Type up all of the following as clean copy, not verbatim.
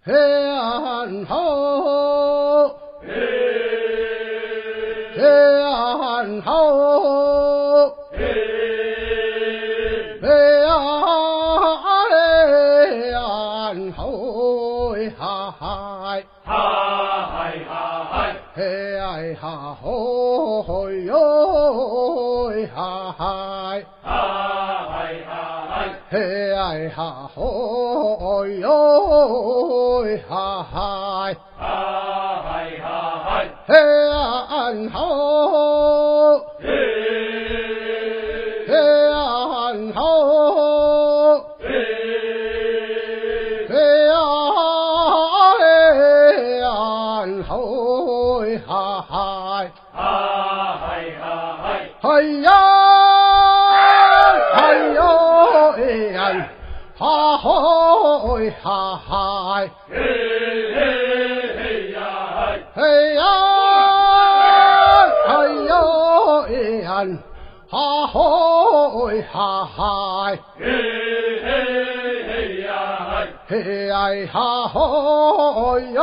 天后，天后，天后，嗨嗨嗨嘿哈吼哟嗨嘿哈吼哟嗨嘿吼天后天后嗨哎呀哎呦哎哈吼哈嗨哎呀哎呦哎哈吼哈嗨嘿哎哈吼哟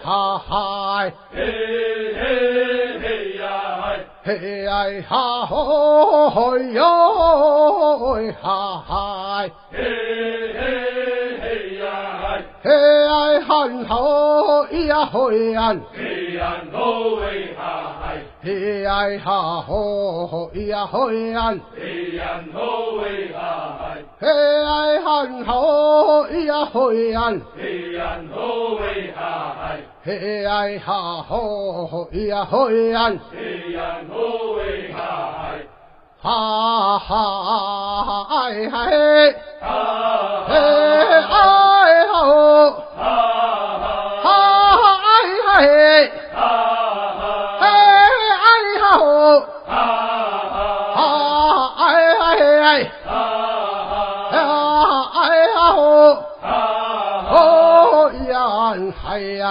哈嗨嘿哎哈吼哟哈嗨嘿哎汉吼呀嘿安嘿哎哈吼呀嘿安嘿哎汉吼呀嘿安嘿哎哈吼呀嘿安哈哈哎嗨嘿哎吼哈哎嗨嘿哎吼哈哎嗨哎吼哦呀嗨哎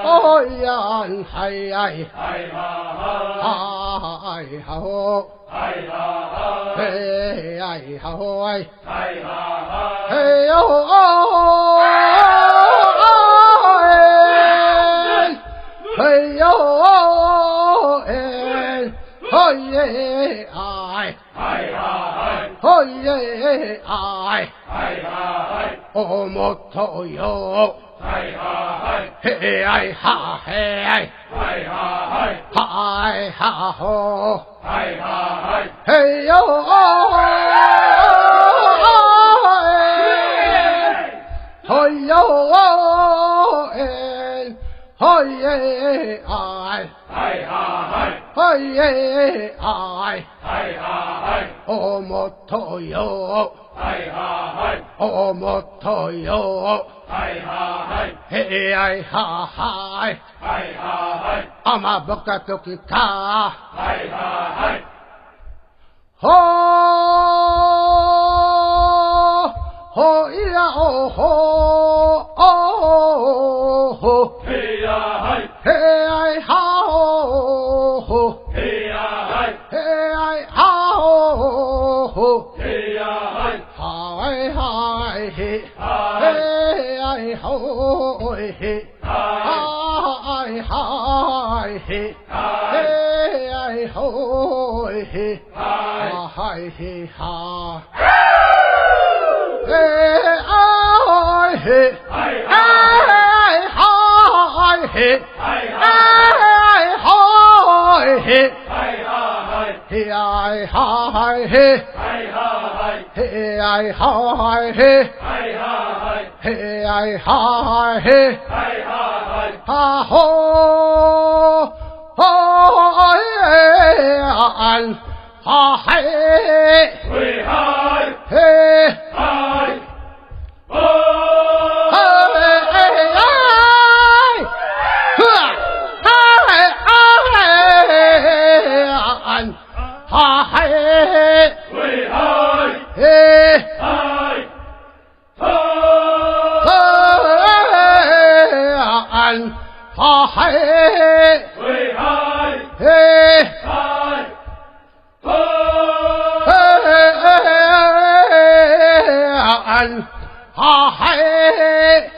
哦呀嗨哎哎吼嘿哎吼哎嘿哟嘿哟嘿耶哎嘿耶哎哦莫头哟嘿哎哈嘿哎嗨哈吼嘿哟嘿哟嘿耶哎嘿耶哎哦莫头哟哦莫头哟嘿哎哈嗨阿玛不嘎多吉他吼吼呀哦吼嘿哎哈吼嘿哎哈吼嗨嗨嘿哎吼嘿嗨嗨嘿哎吼嘿嗨嘿哈嘿哎嘿哎嗨嘿哎嗨嘿嘿哎嗨嘿嘿哎嗨嘿嘿哎嗨嘿哈吼吼耶安哈嘿嘿哈嘿嘿安哈嘿嘿安哈嘿嘿。